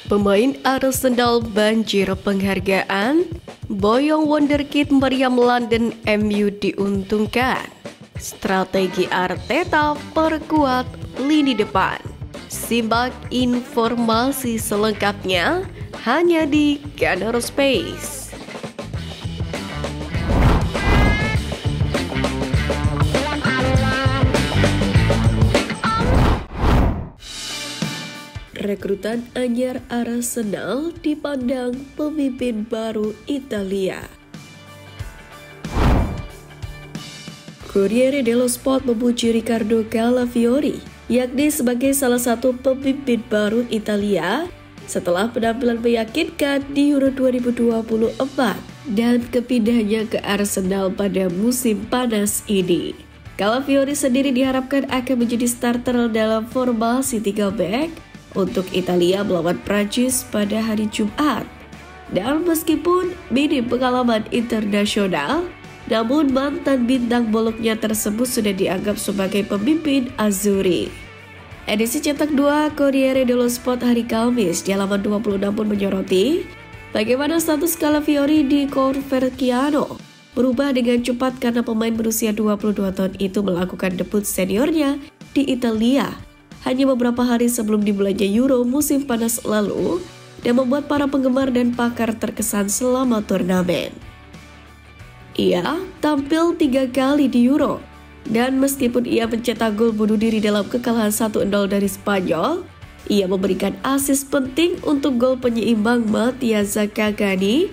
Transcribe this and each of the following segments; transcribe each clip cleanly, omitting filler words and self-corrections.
Pemain Arsenal banjir penghargaan, boyong wonderkid meriam London MU diuntungkan. Strategi Arteta perkuat lini depan. Simak informasi selengkapnya hanya di Gunners Space. Rekrutan anyar Arsenal dipandang pemimpin baru Italia. Corriere dello Sport memuji Riccardo Calafiori, yakni sebagai salah satu pemimpin baru Italia setelah penampilan meyakinkan di Euro 2024 dan kepindahannya ke Arsenal pada musim panas ini. Calafiori sendiri diharapkan akan menjadi starter dalam formasi 3 back untuk Italia melawan Prancis pada hari Jumat. Dan meskipun minim pengalaman internasional, namun mantan bintang boloknya tersebut sudah dianggap sebagai pemimpin Azzurri. Edisi cetak 2 Corriere dello Sport hari Kamis di halaman 26 pun menyoroti bagaimana status Calafiori di Coverciano berubah dengan cepat karena pemain berusia 22 tahun itu melakukan debut seniornya di Italia hanya beberapa hari sebelum dimulainya Euro musim panas lalu dan membuat para penggemar dan pakar terkesan selama turnamen. Ia tampil 3 kali di Euro dan meskipun ia mencetak gol bunuh diri dalam kekalahan 1-0 dari Spanyol, ia memberikan assist penting untuk gol penyeimbang Mattia Zaccagni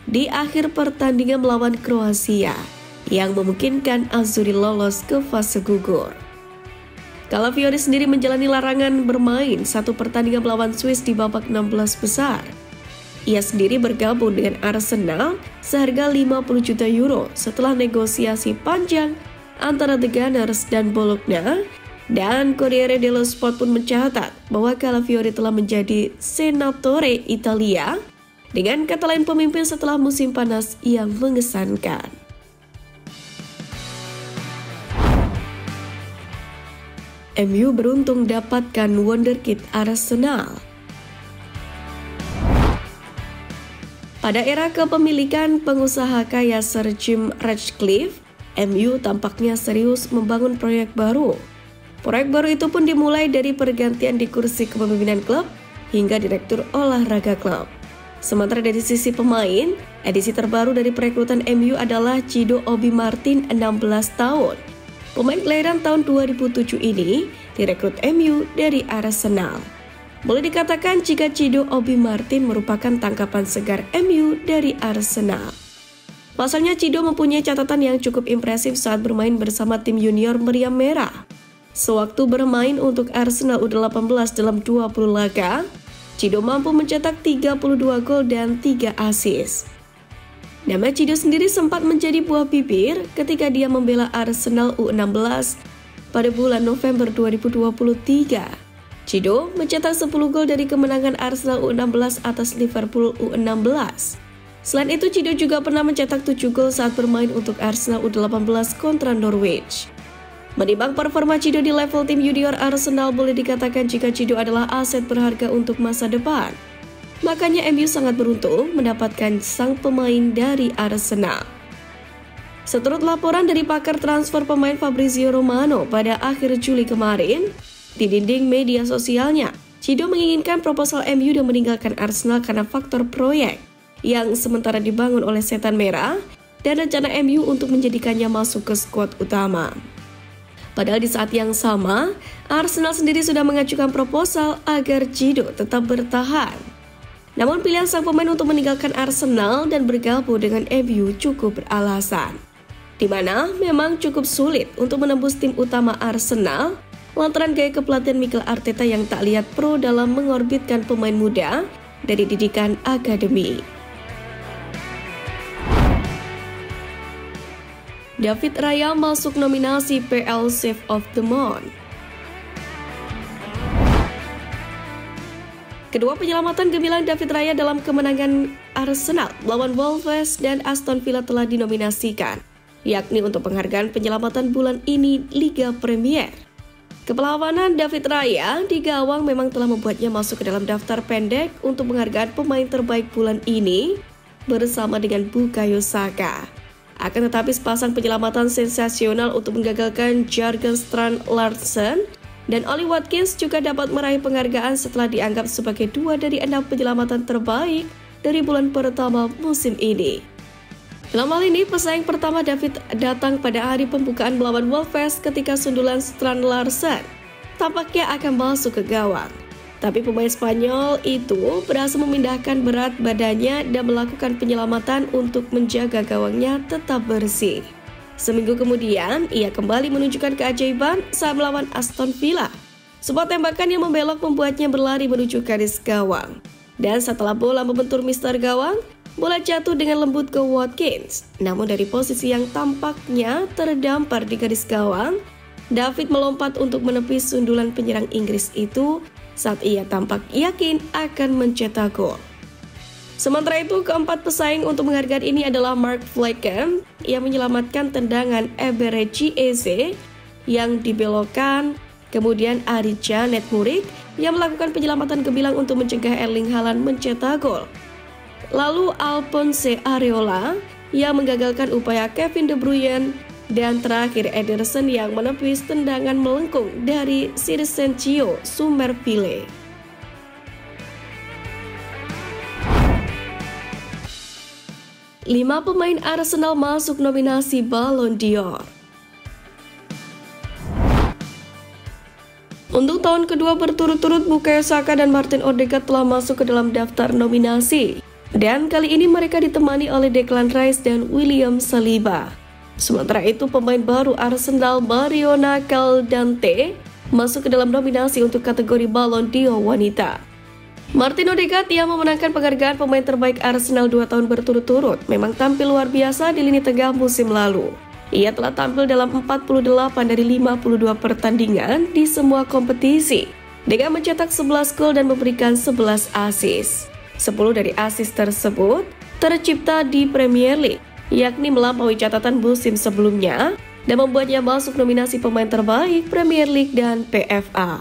di akhir pertandingan melawan Kroasia yang memungkinkan Azzurri lolos ke fase gugur. Calafiori sendiri menjalani larangan bermain satu pertandingan melawan Swiss di babak 16 besar. Ia sendiri bergabung dengan Arsenal seharga 50 juta euro setelah negosiasi panjang antara The Gunners dan Bologna, dan Corriere dello Sport pun mencatat bahwa Calafiori telah menjadi senatore Italia, dengan kata lain pemimpin setelah musim panas yang mengesankan. MU beruntung dapatkan wonderkid Arsenal. Pada era kepemilikan pengusaha kaya Sir Jim Ratcliffe, MU tampaknya serius membangun proyek baru. Proyek baru itu pun dimulai dari pergantian di kursi kepemimpinan klub hingga direktur olahraga klub. Sementara dari sisi pemain, edisi terbaru dari perekrutan MU adalah Ciro Obi Martin 16 tahun. Pemain kelahiran tahun 2007 ini direkrut MU dari Arsenal. Boleh dikatakan jika Ciro Obi Martin merupakan tangkapan segar MU dari Arsenal. Pasalnya Ciro mempunyai catatan yang cukup impresif saat bermain bersama tim junior Meriam Merah. Sewaktu bermain untuk Arsenal U18 dalam 20 laga, Ciro mampu mencetak 32 gol dan 3 assist. Nama Ciro sendiri sempat menjadi buah bibir ketika dia membela Arsenal U16 pada bulan November 2023. Ciro mencetak 10 gol dari kemenangan Arsenal U16 atas Liverpool U16. Selain itu, Ciro juga pernah mencetak 7 gol saat bermain untuk Arsenal U18 kontra Norwich. Menimbang performa Ciro di level tim junior Arsenal, boleh dikatakan jika Ciro adalah aset berharga untuk masa depan. Makanya MU sangat beruntung mendapatkan sang pemain dari Arsenal. Seturut laporan dari pakar transfer pemain Fabrizio Romano pada akhir Juli kemarin, di dinding media sosialnya, Ciro menginginkan proposal MU dan meninggalkan Arsenal karena faktor proyek yang sementara dibangun oleh Setan Merah dan rencana MU untuk menjadikannya masuk ke skuad utama. Padahal di saat yang sama, Arsenal sendiri sudah mengajukan proposal agar Ciro tetap bertahan. Namun pilihan sang pemain untuk meninggalkan Arsenal dan bergabung dengan MU cukup beralasan, di mana memang cukup sulit untuk menembus tim utama Arsenal lantaran gaya kepelatihan Mikel Arteta yang tak lihat pro dalam mengorbitkan pemain muda dari didikan akademi. David Raya masuk nominasi PL Save of the Month. Kedua penyelamatan gemilang David Raya dalam kemenangan Arsenal melawan Wolves dan Aston Villa telah dinominasikan, yakni untuk penghargaan penyelamatan bulan ini Liga Premier. Kepelawanan David Raya di gawang memang telah membuatnya masuk ke dalam daftar pendek untuk penghargaan pemain terbaik bulan ini bersama dengan Bukayo Saka. Akan tetapi sepasang penyelamatan sensasional untuk menggagalkan Jørgen Strand Larsen dan Ollie Watkins juga dapat meraih penghargaan setelah dianggap sebagai 2 dari 6 penyelamatan terbaik dari bulan pertama musim ini. Dalam hal ini, pesaing pertama David datang pada hari pembukaan melawan Wolves ketika sundulan Strand Larsen tampaknya akan masuk ke gawang. Tapi pemain Spanyol itu berhasil memindahkan berat badannya dan melakukan penyelamatan untuk menjaga gawangnya tetap bersih. Seminggu kemudian, ia kembali menunjukkan keajaiban saat melawan Aston Villa. Sebuah tembakan yang membelok membuatnya berlari menuju garis gawang. Dan setelah bola membentur mister gawang, bola jatuh dengan lembut ke Watkins. Namun dari posisi yang tampaknya terdampar di garis gawang, David melompat untuk menepis sundulan penyerang Inggris itu saat ia tampak yakin akan mencetak gol. Sementara itu, keempat pesaing untuk penghargaan ini adalah Mark Flekken yang menyelamatkan tendangan Eberechi Eze yang dibelokkan, kemudian Arija Netmurik yang melakukan penyelamatan gemilang untuk mencegah Erling Haaland mencetak gol. Lalu Alphonse Areola yang menggagalkan upaya Kevin De Bruyne, dan terakhir Ederson yang menepis tendangan melengkung dari Sirsencio Summerville. Lima pemain Arsenal masuk nominasi Ballon d'Or. Untuk tahun kedua berturut-turut, Bukayo Saka dan Martin Odegaard telah masuk ke dalam daftar nominasi. Dan kali ini mereka ditemani oleh Declan Rice dan William Saliba. Sementara itu, pemain baru Arsenal Mariona Caldante masuk ke dalam nominasi untuk kategori Ballon d'Or wanita. Martin Odegaard yang memenangkan penghargaan pemain terbaik Arsenal 2 tahun berturut-turut memang tampil luar biasa di lini tengah musim lalu. Ia telah tampil dalam 48 dari 52 pertandingan di semua kompetisi dengan mencetak 11 gol dan memberikan 11 assist. 10 dari assist tersebut tercipta di Premier League, yakni melampaui catatan musim sebelumnya dan membuatnya masuk nominasi pemain terbaik Premier League dan PFA.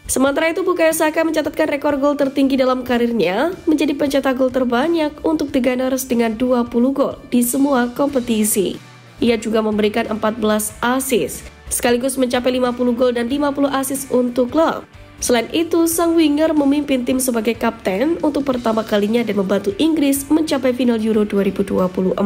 Sementara itu, Bukayo Saka mencatatkan rekor gol tertinggi dalam karirnya, menjadi pencetak gol terbanyak untuk The Gunners dengan 20 gol di semua kompetisi. Ia juga memberikan 14 assist, sekaligus mencapai 50 gol dan 50 assist untuk klub. Selain itu, sang winger memimpin tim sebagai kapten untuk pertama kalinya dan membantu Inggris mencapai final Euro 2024.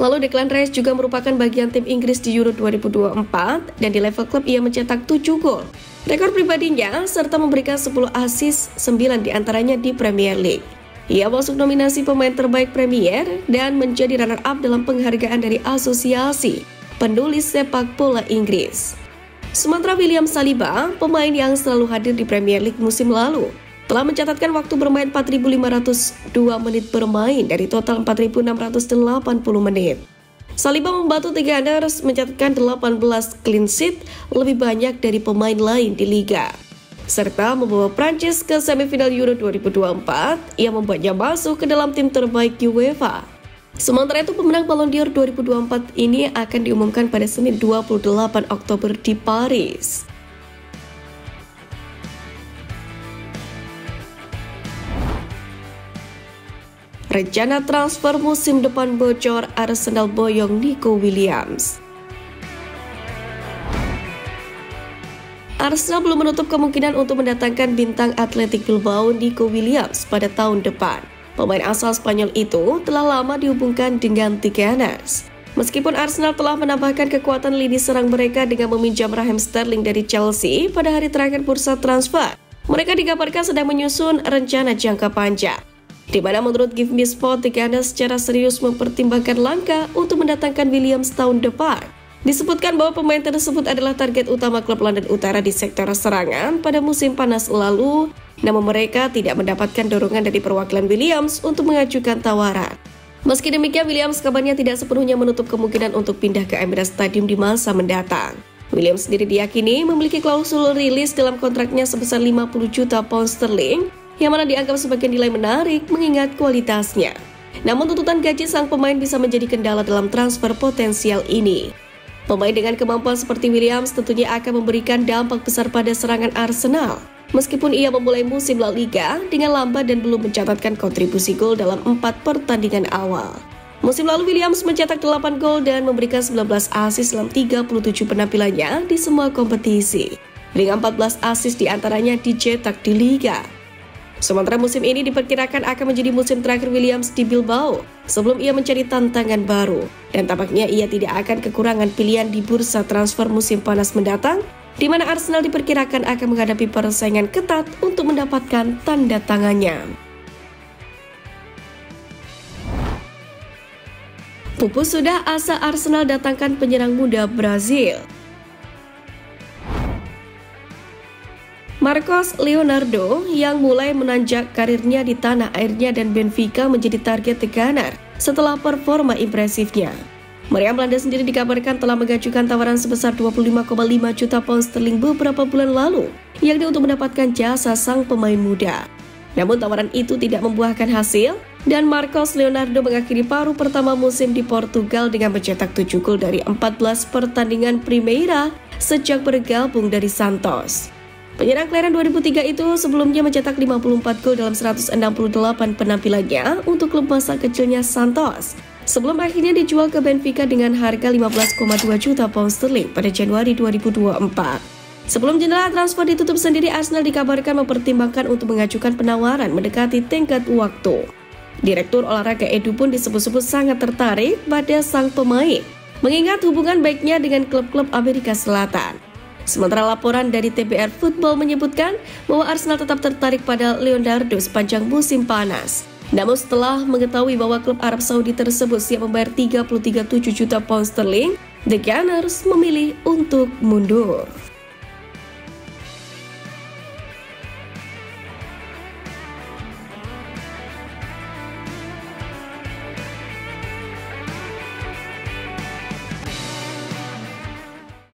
Lalu Declan Rice juga merupakan bagian tim Inggris di Euro 2024 dan di level klub ia mencetak 7 gol. Rekor pribadinya serta memberikan 10 assist, 9 diantaranya di Premier League. Ia masuk nominasi pemain terbaik Premier dan menjadi runner-up dalam penghargaan dari Asosiasi Penulis Sepak Bola Inggris. Sementara William Saliba, pemain yang selalu hadir di Premier League musim lalu, telah mencatatkan waktu bermain 4.502 menit bermain dari total 4.680 menit. Saliba membantu The Gunners mencatatkan 18 clean sheet, lebih banyak dari pemain lain di liga, serta membawa Prancis ke semifinal Euro 2024 yang membuatnya masuk ke dalam tim terbaik UEFA. Sementara itu, pemenang Ballon d'Or 2024 ini akan diumumkan pada Senin 28 Oktober di Paris. Rencana transfer musim depan bocor, Arsenal boyong Nico Williams. Arsenal belum menutup kemungkinan untuk mendatangkan bintang Athletic Bilbao Nico Williams pada tahun depan. Pemain asal Spanyol itu telah lama dihubungkan dengan The Gunners. Meskipun Arsenal telah menambahkan kekuatan lini serang mereka dengan meminjam Raheem Sterling dari Chelsea pada hari terakhir bursa transfer, mereka dikabarkan sedang menyusun rencana jangka panjang, di mana menurut Give Me Sport, The Gunners secara serius mempertimbangkan langkah untuk mendatangkan Williams tahun depan. Disebutkan bahwa pemain tersebut adalah target utama klub London Utara di sektor serangan pada musim panas lalu, namun mereka tidak mendapatkan dorongan dari perwakilan Williams untuk mengajukan tawaran. Meski demikian, Williams kabarnya tidak sepenuhnya menutup kemungkinan untuk pindah ke Emirates Stadium di masa mendatang. Williams sendiri diyakini memiliki klausul rilis dalam kontraknya sebesar 50 juta pound sterling, yang mana dianggap sebagai nilai menarik mengingat kualitasnya. Namun tuntutan gaji sang pemain bisa menjadi kendala dalam transfer potensial ini. Pemain dengan kemampuan seperti Williams tentunya akan memberikan dampak besar pada serangan Arsenal. Meskipun ia memulai musim La Liga dengan lambat dan belum mencatatkan kontribusi gol dalam 4 pertandingan awal. Musim lalu Williams mencetak 8 gol dan memberikan 19 assist dalam 37 penampilannya di semua kompetisi. Dengan 14 assist diantaranya dicetak di Liga. Sementara musim ini diperkirakan akan menjadi musim terakhir Williams di Bilbao sebelum ia mencari tantangan baru. Dan tampaknya ia tidak akan kekurangan pilihan di bursa transfer musim panas mendatang, di mana Arsenal diperkirakan akan menghadapi persaingan ketat untuk mendapatkan tanda tangannya. Pupus sudah, asa Arsenal datangkan penyerang muda Brazil. Marcos Leonardo yang mulai menanjak karirnya di tanah airnya dan Benfica menjadi target The Gunners setelah performa impresifnya. Meriam Belanda sendiri dikabarkan telah mengajukan tawaran sebesar 25,5 juta pound sterling beberapa bulan lalu, yakni untuk mendapatkan jasa sang pemain muda. Namun tawaran itu tidak membuahkan hasil, dan Marcos Leonardo mengakhiri paruh pertama musim di Portugal dengan mencetak 7 gol dari 14 pertandingan Primeira sejak bergabung dari Santos. Penyerang kelahiran 2003 itu sebelumnya mencetak 54 gol dalam 168 penampilannya untuk klub masa kecilnya Santos, sebelum akhirnya dijual ke Benfica dengan harga 15,2 juta pound sterling pada Januari 2024. Sebelum jendela transfer ditutup sendiri, Arsenal dikabarkan mempertimbangkan untuk mengajukan penawaran mendekati tenggat waktu. Direktur olahraga Edu pun disebut-sebut sangat tertarik pada sang pemain, mengingat hubungan baiknya dengan klub-klub Amerika Selatan. Sementara laporan dari TBR Football menyebutkan bahwa Arsenal tetap tertarik pada Leonardo sepanjang musim panas. Namun setelah mengetahui bahwa klub Arab Saudi tersebut siap membayar 33,7 juta pound sterling, The Gunners memilih untuk mundur.